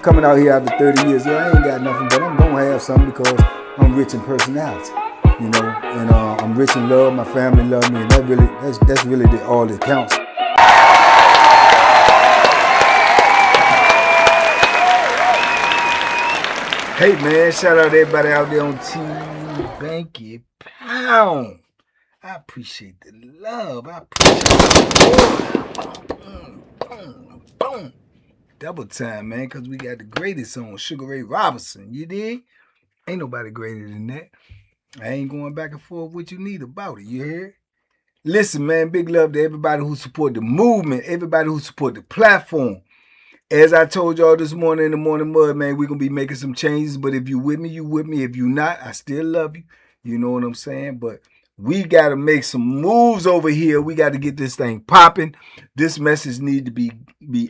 coming out here after 30 years. Yeah, I ain't got nothing, but I'm gonna have something because I'm rich in personality, and I'm rich in love. My family love me, and that's really all that counts. Hey man, shout out to everybody out there on Team Banky Pound. I appreciate the love. I appreciate the boom. Double time, man, because we got the greatest on Sugar Ray Robinson. You dig? Ain't nobody greater than that. I ain't going back and forth what you need about it. You hear? Listen, man, big love to everybody who support the movement, everybody who support the platform. As I told y'all this morning in the Morning Mud, man, we're going to be making some changes. But if you with me, you with me. If you not, I still love you. You know what I'm saying? But we got to make some moves over here. We got to get this thing popping. This message need to be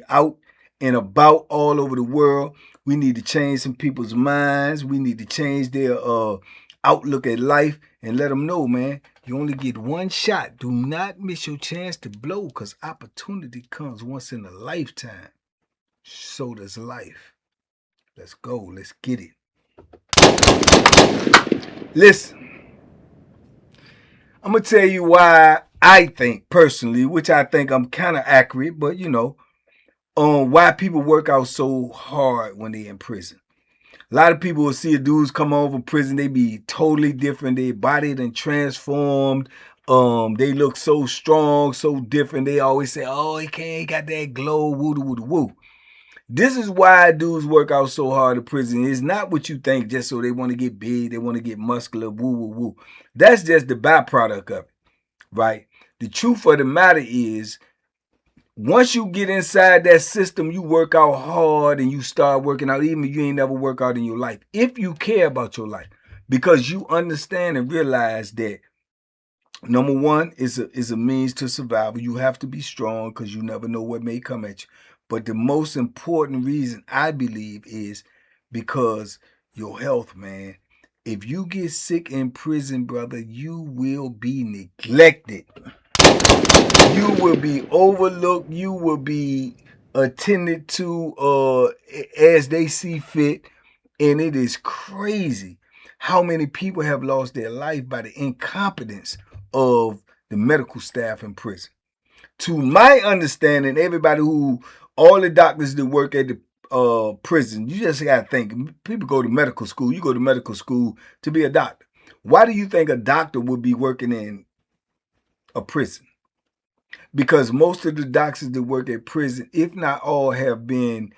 out and about all over the world. We need to change some people's minds. We need to change their outlook at life and let them know, man, you only get one shot. Do not miss your chance to blow because opportunity comes once in a lifetime. So does life. Let's go. Let's get it. Listen, I'm going to tell you why I think personally, which I think I'm kind of accurate, but why people work out so hard when they're in prison. A lot of people will see a dudes come over prison, they be totally different. Their body done transformed. They look so strong, so different. They always say, oh, he got that glow, woo. This is why dudes work out so hard in prison. It's not what you think just so they want to get big, they want to get muscular, woo. That's just the byproduct of it, right? The truth of the matter is, once you get inside that system, you work out hard and you start working out, even if you ain't never worked out in your life. If you care about your life, because you understand and realize that, number one, is a means to survival. You have to be strong because you never know what may come at you. But the most important reason, I believe, is because your health, man. If you get sick in prison, brother, you will be neglected. You will be overlooked. You will be attended to as they see fit. And it is crazy how many people have lost their life by the incompetence of the medical staff in prison. To my understanding, all the doctors that work at the prison, you just got to think, people go to medical school. You go to medical school to be a doctor. Why do you think a doctor would be working in a prison? Because most of the doctors that work at prison, if not all, have been,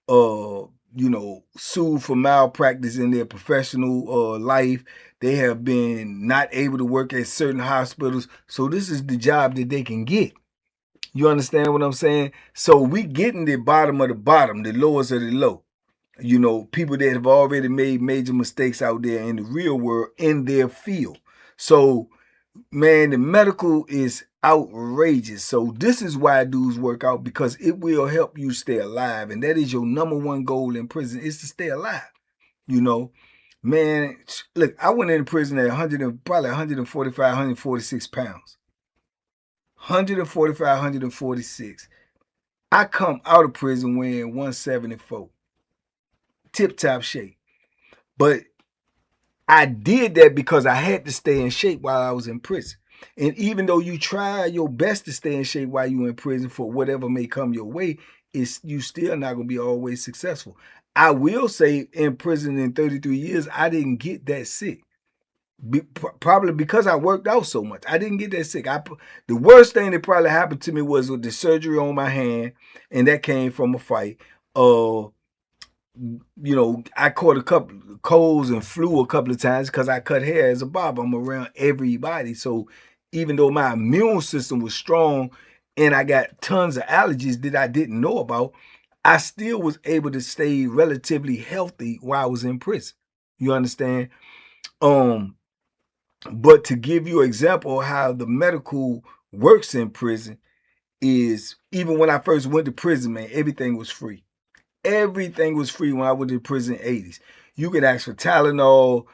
sued for malpractice in their professional life. They have been not able to work at certain hospitals. So this is the job that they can get. You understand what I'm saying? So we getting the bottom of the bottom, the lowest of the low. People that have already made major mistakes out there in the real world in their field. So, man, the medical is outrageous. So this is why dudes work out, because it will help you stay alive. And that is your number one goal in prison, is to stay alive. Man, look, I went into prison at probably 145, 146 pounds. 145, 146. I come out of prison weighing 174. Tip-top shape. But I did that because I had to stay in shape while I was in prison. And even though you try your best to stay in shape while you're in prison for whatever may come your way, you still not going to be always successful. I will say in prison in 33 years, I didn't get that sick. Probably because I worked out so much. I didn't get that sick. The worst thing that probably happened to me was with the surgery on my hand, and that came from a fight. I caught a couple of colds and flu a couple of times because I cut hair as a barber. I'm around everybody. So even though my immune system was strong and I got tons of allergies that I didn't know about, I still was able to stay relatively healthy while I was in prison. You understand? But to give you an example of how the medical works in prison is, even when I first went to prison, man, everything was free. Everything was free when I went to prison in the 80s. You could ask for Tylenol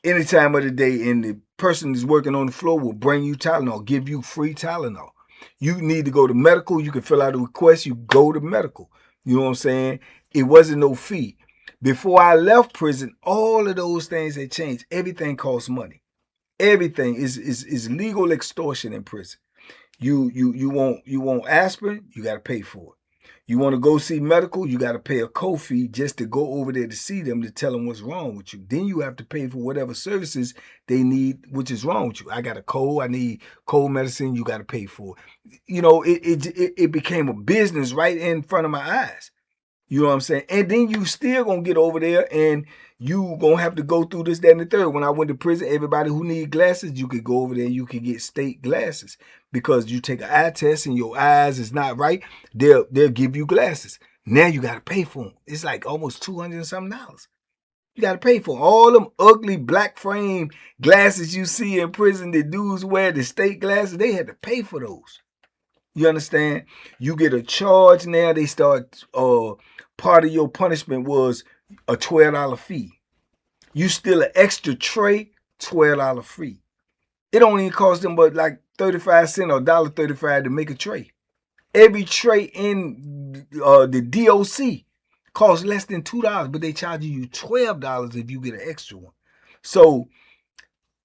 any time of the day, and the person that's working on the floor will bring you Tylenol, give you free Tylenol. You need to go to medical, you can fill out a request, you go to medical. You know what I'm saying? It wasn't no fee. Before I left prison, all of those things had changed. Everything costs money. Everything is legal extortion in prison. You want aspirin, you got to pay for it. You want to go see medical, you got to pay a co-fee just to go over there to see them to tell them what's wrong with you. Then you have to pay for whatever services they need, which is wrong with you. I got a cold, I need cold medicine, you got to pay for it. You know, it became a business right in front of my eyes. You know what I'm saying? And then you still gonna get over there and you gonna have to go through this, that, and the third. When I went to prison, everybody who need glasses, you could go over there and you could get state glasses. Because you take an eye test and your eyes is not right, they'll give you glasses. Now you gotta pay for them. It's like almost $200 and something. You gotta pay for them. All them ugly black frame glasses you see in prison, the dudes wear the state glasses, they had to pay for those. You understand? You get a charge now. They start, part of your punishment was a $12 fee. You steal an extra tray, $12 fee. It don't even cost them but like 35 cents or $1.35 to make a tray. Every tray in the DOC costs less than $2, but they charge you $12 if you get an extra one. So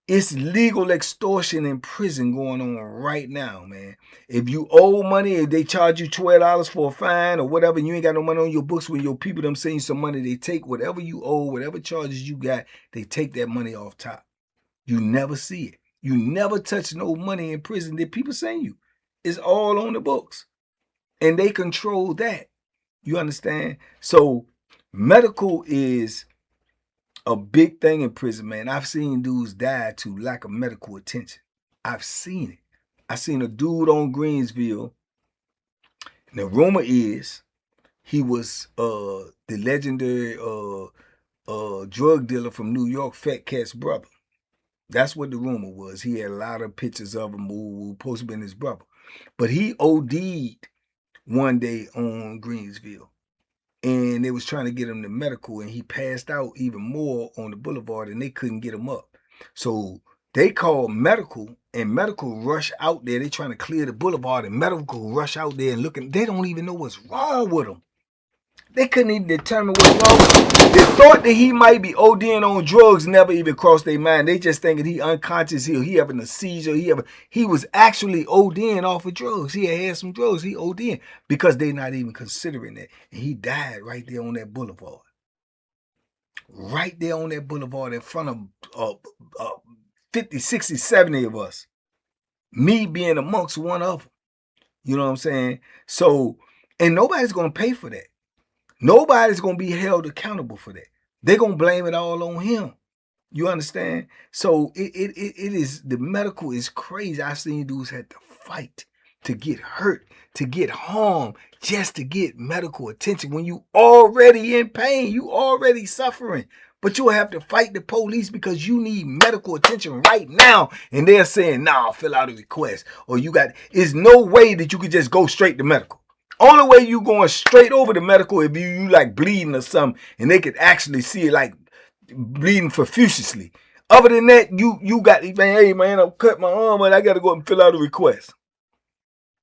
it's legal extortion in prison going on right now, man. If you owe money, if they charge you $12 for a fine or whatever, and you ain't got no money on your books, when your people them send you some money, they take whatever you owe, whatever charges you got, they take that money off top. You never see it. You never touch no money in prison that people send you. It's all on the books. And they control that. You understand? So medical is a big thing in prison, man. I've seen dudes die to lack of medical attention. I've seen it. I seen a dude on Greensville, and the rumor is he was the legendary drug dealer from New York, Fat Cat's brother. That's what the rumor was. He had a lot of pictures of him who supposed to be his brother. But he OD'd one day on Greensville. And they was trying to get him to medical, and he passed out even more on the boulevard, and they couldn't get him up. So they called medical, and medical rush out there. They trying to clear the boulevard, and medical rush out there and looking. They don't even know what's wrong with him. They couldn't even determine what's wrong with him. The thought that he might be ODing on drugs never even crossed their mind. They just thinking he unconscious, he having a seizure, he was actually ODing off of drugs. He had some drugs, he ODing, because they not even considering that. And he died right there on that boulevard. Right there on that boulevard in front of 50, 60, 70 of us. Me being amongst one of them. You know what I'm saying? So, and nobody's going to pay for that. Nobody's going to be held accountable for that. They're going to blame it all on him. You understand? So it is, the medical is crazy. I've seen dudes had to fight, to get hurt, to get harmed, just to get medical attention. When you already in pain, you already suffering, but you'll have to fight the police because you need medical attention right now. And they're saying, nah, fill out a request. Or there's no way that you could just go straight to medical. Only way you going straight over to medical if you like bleeding or something, and they could actually see it like bleeding profusely. Other than that, you got, hey man, I cut my arm and I got to go and fill out a request.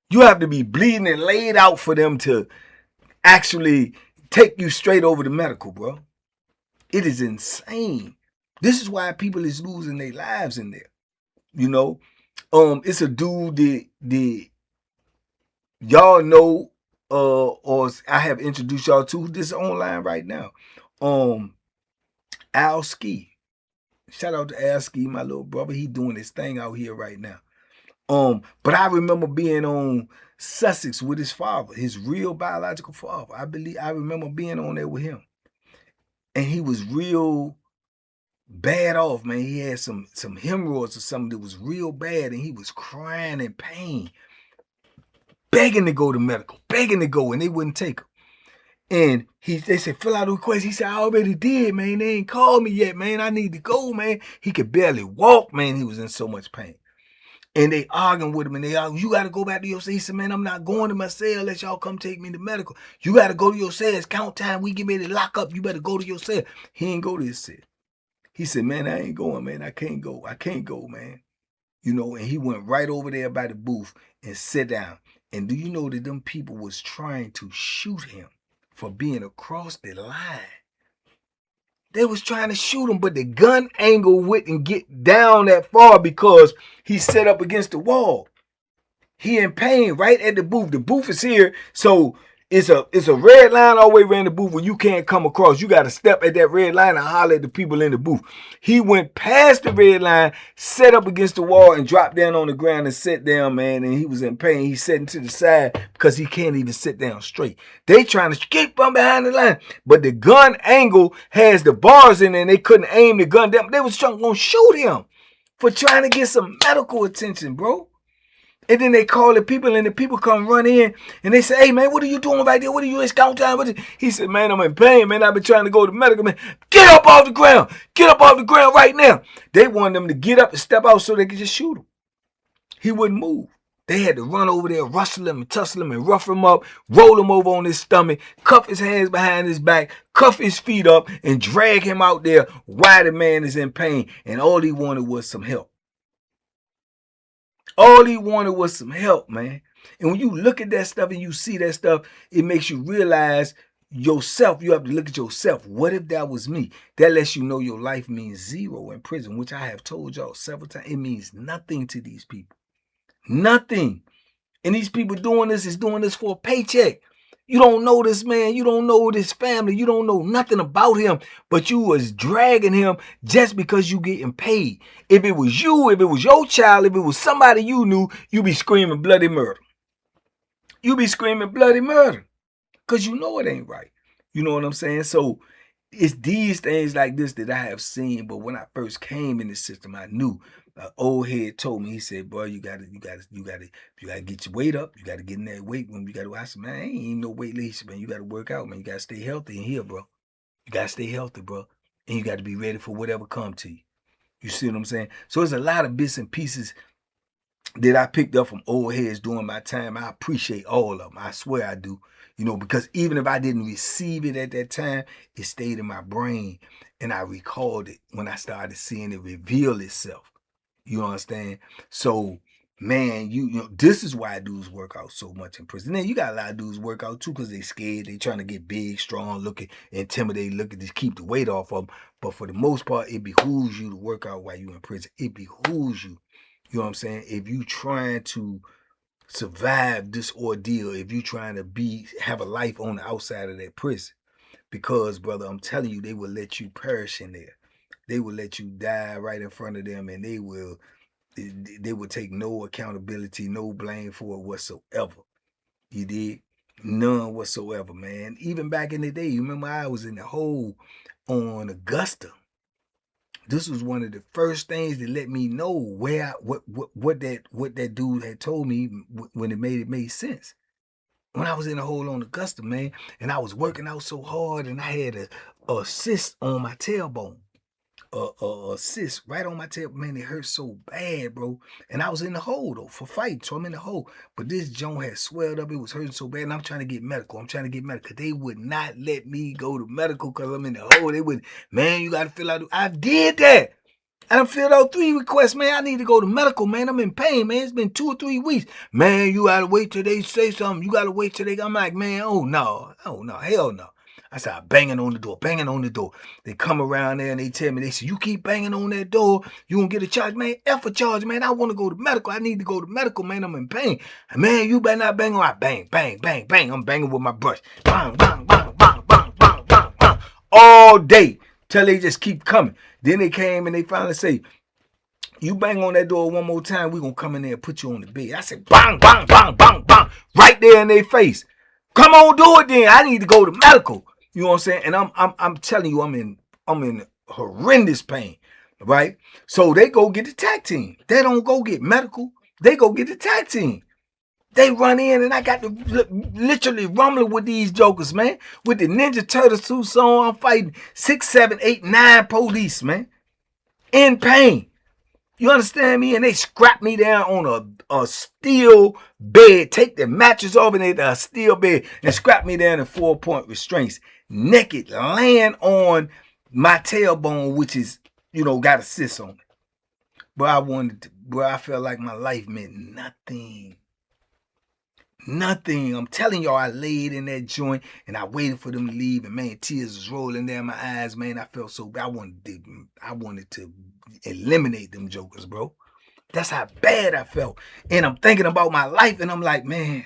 You have to be bleeding and laid out for them to actually take you straight over to medical, bro. It is insane. This is why people is losing their lives in there. You know, it's a dude that y'all know, or I have introduced y'all to this online right now. Al Ski. Shout out to Al Ski, my little brother. He doing his thing out here right now. But I remember being on Sussex with his father, his real biological father. I remember being on there with him. And he was real bad off, man. He had some hemorrhoids or something that was real bad, and he was crying in pain, begging to go to medical, begging to go, and they wouldn't take him. And they said, fill out a request. He said, I already did, man. They ain't called me yet, man. I need to go, man. He could barely walk, man. He was in so much pain. And they arguing with him, and they argue, you got to go back to your cell. He said, man, I'm not going to my cell unless y'all come take me to medical. You got to go to your cell. It's count time. We get ready to lock up. You better go to your cell. He ain't go to his cell. He said, man, I ain't going, man. I can't go. I can't go, man. You know, and he went right over there by the booth and sat down. And do you know that them people was trying to shoot him? for being across the line. They was trying to shoot him, but the gun angle wouldn't get down that far because he set up against the wall. He in pain right at the booth. The booth is here, so it's a red line all the way around the booth where you can't come across. You got to step at that red line and holler at the people in the booth. He went past the red line, set up against the wall, and dropped down on the ground and sat down, man, and he was in pain. He's sitting to the side because he can't even sit down straight. They trying to get from behind the line, but the gun angle has the bars in it, and they couldn't aim the gun down. They was trying to shoot him for trying to get some medical attention, bro. And then they call the people, and the people come run in, and they say, "Hey, man, what are you doing right there? What are you in scout time?" He said, "Man, I'm in pain, man. I've been trying to go to medical, man. Get up off the ground. Get up off the ground right now." They wanted him to get up and step out so they could just shoot him. He wouldn't move. They had to run over there, rustle him and tussle him and rough him up, roll him over on his stomach, cuff his hands behind his back, cuff his feet up, and drag him out there while the man is in pain. And all he wanted was some help. All he wanted was some help, man. And when you look at that stuff and you see that stuff, it makes you realize yourself. You have to look at yourself. What if that was me? That lets you know your life means zero in prison, which I have told y'all several times. It means nothing to these people. Nothing. And these people doing this is doing this for a paycheck. You don't know this man. You don't know this family. You don't know nothing about him, but you was dragging him just because you getting paid. If it was you, if it was your child, if it was somebody you knew, you be screaming bloody murder. You be screaming bloody murder because you know it ain't right. You know what I'm saying? So it's these things like this that I have seen. But when I first came in the system, I knew. Old head told me, he said, "Boy, you gotta get your weight up. You gotta get in that weight room. You gotta." I said, "Man, ain't even no weight list, man. You gotta work out, man. You gotta stay healthy in here, bro. You gotta stay healthy, bro. And you gotta be ready for whatever come to you." You see what I'm saying? So there's a lot of bits and pieces that I picked up from old heads during my time. I appreciate all of them. I swear I do. Because even if I didn't receive it at that time, it stayed in my brain, and I recalled it when I started seeing it reveal itself. You understand? So, man, this is why dudes work out so much in prison. Then you got a lot of dudes work out too because they scared. They trying to get big, strong, looking, intimidated, looking to keep the weight off of them. But for the most part, it behooves you to work out while you're in prison. It behooves you. You know what I'm saying? If you trying to survive this ordeal, if you trying to have a life on the outside of that prison, because, brother, I'm telling you, they will let you perish in there. They will let you die right in front of them, and they will take no accountability, no blame for it whatsoever. You did? None whatsoever, man. Even back in the day, you remember I was in the hole on Augusta. This was one of the first things that let me know what that dude had told me when it made sense. When I was in the hole on Augusta, man, and I was working out so hard, and I had a cyst on my tailbone. A cyst right on my tail, man. It hurt so bad, bro. And I was in the hole though for fighting, so I'm in the hole. But this joint had swelled up. It was hurting so bad, and I'm trying to get medical. They would not let me go to medical because I'm in the hole. They would, man. You got to fill out. I did that. I done filled out 3 requests, man. I need to go to medical, man. I'm in pain, man. It's been 2 or 3 weeks. Man, you gotta wait till they say something. You gotta wait till they. I'm like, man, oh no, hell no. I started banging on the door. They come around there and they tell me, they say, "You keep banging on that door, you gonna get a charge." Man, F a charge, man. I want to go to medical. I need to go to medical, man. I'm in pain. Man, you better not bang on. I bang, bang, bang, bang. I'm banging with my brush. Bang, bang, bang, bang, bang, bang, bang, bang. All day till they just keep coming. Then they came and they finally say, "You bang on that door one more time, we gonna come in there and put you on the bed." I said, bang, bang, bang, bang, bang, right there in their face. "Come on, do it then. I need to go to medical." You know what I'm saying? And I'm telling you, I'm in horrendous pain, right? So they go get the tag team. They don't go get medical. They go get the tag team. They run in, and I got to literally rumbling with these jokers, man. With the Ninja Turtle suits on, I'm fighting 6, 7, 8, 9 police, man. In pain. You understand me? And they scrap me down on a steel bed, take the mattress off and a steel bed, and scrap me down in 4-point restraints, naked, laying on my tailbone, which is, got a cyst on it. But I felt like my life meant nothing. Nothing. I'm telling y'all, I laid in that joint and I waited for them to leave, and man, tears was rolling down my eyes, man. I felt so bad. I wanted to eliminate them jokers, bro. That's how bad I felt. And I'm thinking about my life, and I'm like, man,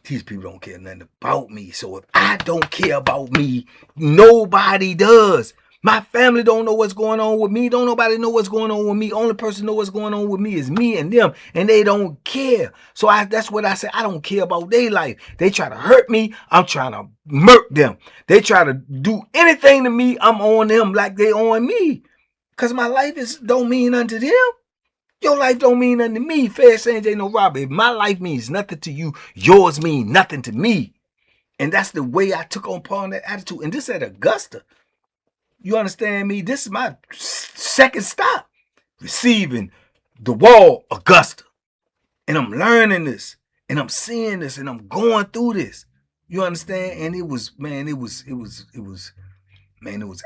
these people don't care nothing about me. So if I don't care about me, nobody does. My family don't know what's going on with me. Don't nobody know what's going on with me. Only person know what's going on with me is me and them, and they don't care. So that's what I say. I don't care about their life. They try to hurt me. I'm trying to murk them. They try to do anything to me. I'm on them like they on me. Cause my life don't mean unto them. Your life don't mean nothing to me. Fair saying ain't no robber. If my life means nothing to you, yours mean nothing to me. And that's the way I took on that attitude. And this at Augusta. You understand me? This is my second stop. Receiving the wall, Augusta. And I'm learning this. And I'm seeing this. And I'm going through this. You understand? And it was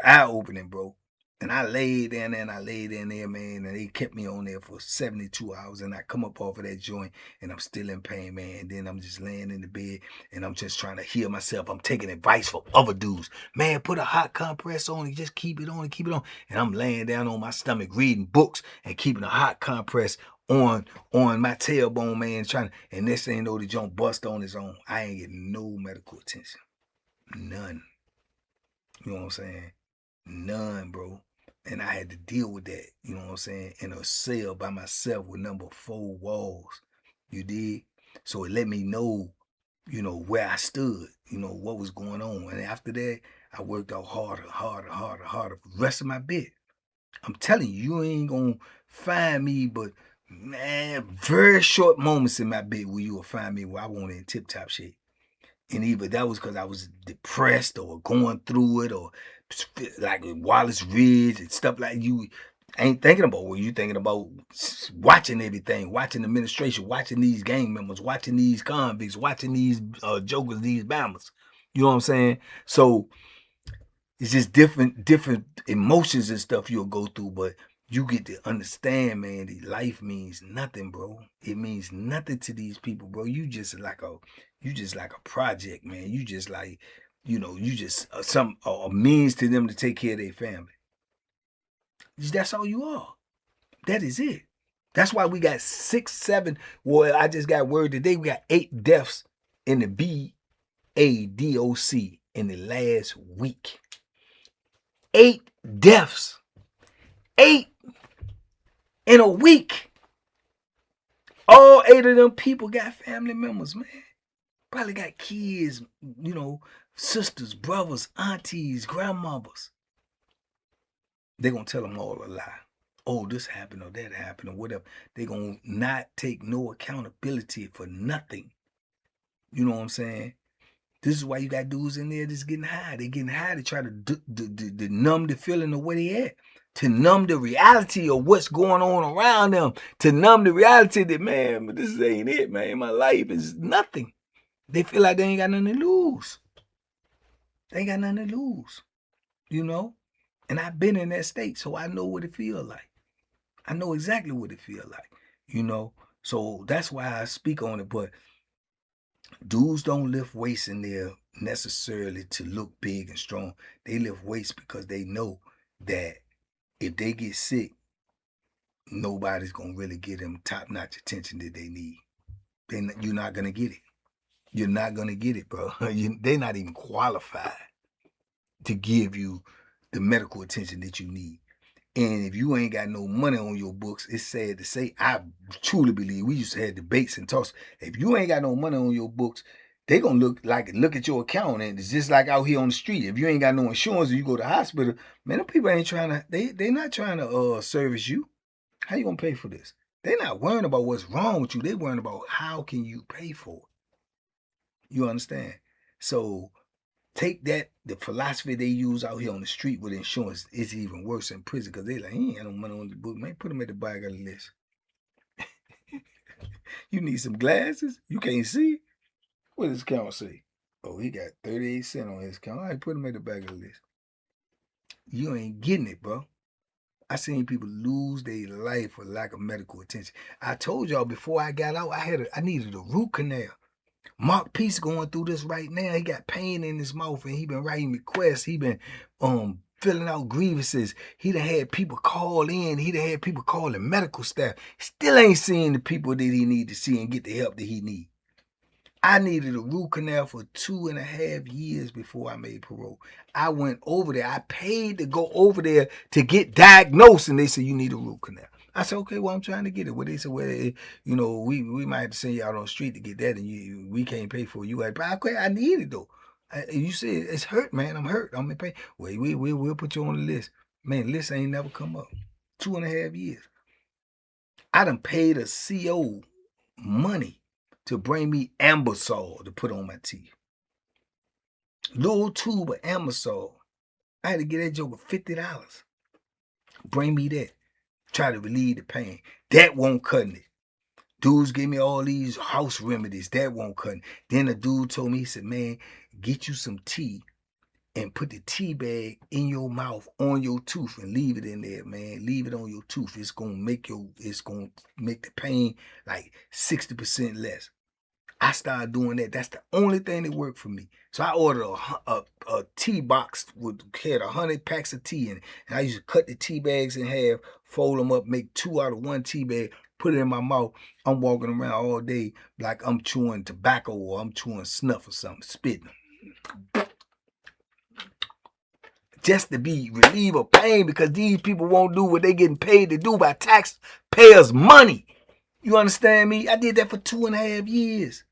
eye-opening, bro. And I laid in there, man, and they kept me on there for 72 hours, and I come up off of that joint, and I'm still in pain, man, and then I'm just laying in the bed, and I'm just trying to heal myself. I'm taking advice from other dudes. Man, put a hot compress on and just keep it on and keep it on. And I'm laying down on my stomach reading books and keeping a hot compress on my tailbone, man, and this ain't no the joint bust on its own. I ain't getting no medical attention. None. You know what I'm saying? None, bro. And I had to deal with that, you know what I'm saying, in a cell by myself with number 4 walls. You did? So it let me know, where I stood, what was going on. And after that, I worked out harder for the rest of my bit. I'm telling you, you ain't gonna find me, but man, very short moments in my bit where you will find me where I want in tip top shape. And either that was because I was depressed or going through it, or like Wallace Ridge and stuff like you ain't thinking about what you thinking about, watching everything, watching the administration, watching these gang members, watching these convicts, watching these jokers, these bammers. You know what I'm saying? So it's just different emotions and stuff you'll go through, but you get to understand, man, that life means nothing, bro. It means nothing to these people, bro. You just like a project, man. You just like, you just a means to them to take care of their family. That's all you are. That is it. That's why we got 6, 7. Well, I just got word today we got 8 deaths in the BADOC in the last week. 8 deaths. 8 in a week. All 8 of them people got family members, man. Probably got kids, sisters, brothers, aunties, grandmothers. They're going to tell them all a lie. Oh, this happened or that happened or whatever. They're going to not take no accountability for nothing. You know what I'm saying? This is why you got dudes in there that's getting high. They're getting high to try to numb the feeling of where they at. To numb the reality of what's going on around them. To numb the reality that, man, but this ain't it, man. My life is nothing. They feel like they ain't got nothing to lose. They ain't got nothing to lose. And I've been in that state, so I know what it feels like. I know exactly what it feels like. So that's why I speak on it. But dudes don't lift weights in there necessarily to look big and strong. They lift weights because they know that if they get sick, nobody's gonna really give them top-notch attention that they need. You're not gonna get it. You're not gonna get it, bro. They're not even qualified to give you the medical attention that you need. And if you ain't got no money on your books, it's sad to say, I truly believe, we used to have debates and talks. If you ain't got no money on your books, they gonna look at your account, and it's just like out here on the street. If you ain't got no insurance or you go to the hospital, man, them people ain't trying to, they not trying to service you. How you gonna pay for this? They're not worrying about what's wrong with you. They worrying about how can you pay for it. You understand? So take that, the philosophy they use out here on the street with insurance is even worse in prison, because they like, he ain't got no money on the book, man. Put him at the back of the list. You need some glasses? You can't see? What does this count say? Oh, he got 38 cents on his count. All right, put him at the back of the list. You ain't getting it, bro. I seen people lose their life for lack of medical attention. I told y'all before I got out, I needed a root canal. Mark Peace going through this right now. He got pain in his mouth and he been writing requests. He been filling out grievances. He done had people call in. He done had people calling medical staff. Still ain't seeing the people that he need to see and get the help that he need. I needed a root canal for 2.5 years before I made parole. I went over there. I paid to go over there to get diagnosed, and they said, you need a root canal. I said, okay, well, I'm trying to get it. Well, they said, well, you know, we might have to send you out on the street to get that, and we can't pay for it. You got, but okay, I need it, though. You said, it's hurt, man. I'm hurt. I'm in pain. Well, we'll put you on the list. Man, list ain't never come up. 2.5 years. I done paid a CO money to bring me Ambisol to put on my teeth. Little tube of Ambisol. I had to get that joke for $50. Bring me that. Try to relieve the pain. That won't cut it. Dudes gave me all these house remedies. That won't cut it. Then a dude told me, he said, man, get you some tea and put the tea bag in your mouth on your tooth and leave it in there, man. Leave it on your tooth. It's gonna make the pain like 60% less. I started doing that. That's the only thing that worked for me. So I ordered a tea box had 100 packs of tea in it. And I used to cut the tea bags in half, fold them up, make 2 out of 1 tea bag, put it in my mouth. I'm walking around all day like I'm chewing tobacco or I'm chewing snuff or something, spitting. Just to be relieve of pain because these people won't do what they getting paid to do by taxpayers' money. You understand me? I did that for 2.5 years.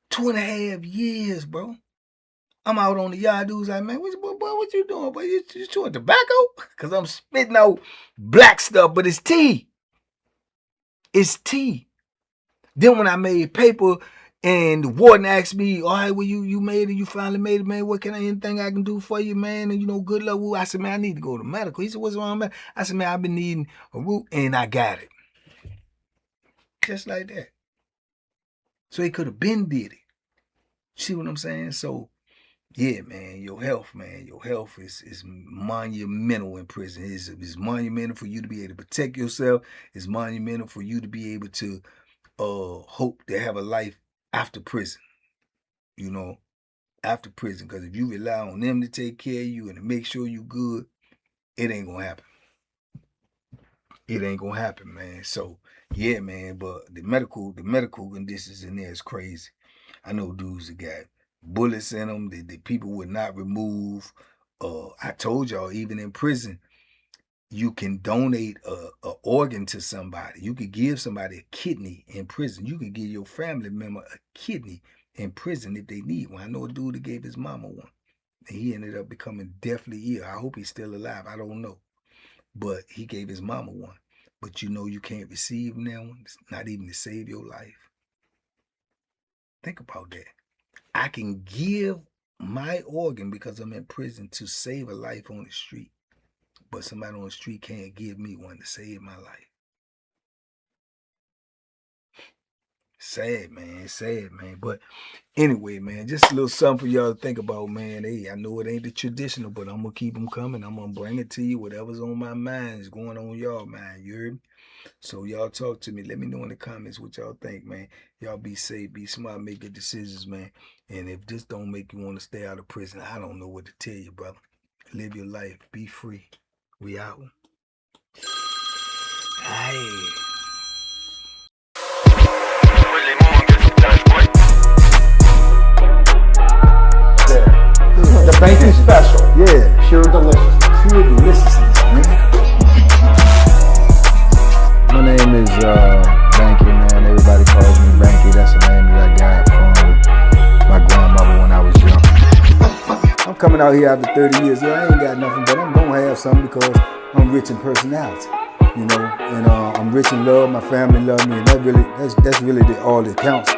2.5 years, bro. I'm out on the yard. Dudes like, man, what you doing? Boy, you chewing tobacco? Because I'm spitting out black stuff, but it's tea. It's tea. Then when I made paper and the warden asked me, all right, well, you made it. You finally made it, man. What can anything I can do for you, man? And, you know, good luck. I said, man, I need to go to medical. He said, what's wrong, man? I said, man, I've been needing a root, and I got it. Just like that. So he could have been did it. See what I'm saying? So, yeah, man, your health is monumental in prison. It's monumental for you to be able to protect yourself. It's monumental for you to be able to hope to have a life after prison. You know, after prison. Because if you rely on them to take care of you and to make sure you good, it ain't gonna happen. It ain't gonna happen, man. So, yeah, man, but the medical conditions in there is crazy. I know dudes that got bullets in them that people would not remove. I told y'all, even in prison, you can donate a organ to somebody. You could give somebody a kidney in prison. You could give your family member a kidney in prison if they need one. I know a dude that gave his mama one, and he ended up becoming deathly ill. I hope he's still alive. I don't know. But he gave his mama one. But you know you can't receive that one, not even to save your life. Think about that. I can give my organ because I'm in prison to save a life on the street. But somebody on the street can't give me one to save my life. Sad, man. Sad, man. But anyway, man, just a little something for y'all to think about, man. Hey, I know it ain't the traditional, but I'm going to keep them coming. I'm going to bring it to you. Whatever's on my mind is going on y'all, man. You heard me? So y'all talk to me. Let me know in the comments what y'all think, man. Y'all be safe, be smart, make good decisions, man. And if this don't make you want to stay out of prison, I don't know what to tell you, brother. Live your life. Be free. We out. Hey. The banking special. Yeah. Pure deliciousness. Pure deliciousness, man. My name is Banky, man. Everybody calls me Banky. That's the name that I got from my grandmother when I was young. I'm coming out here after 30 years. Yeah, I ain't got nothing, but I'm gonna have something because I'm rich in personality, you know, and I'm rich in love. My family love me, and that's really all that counts.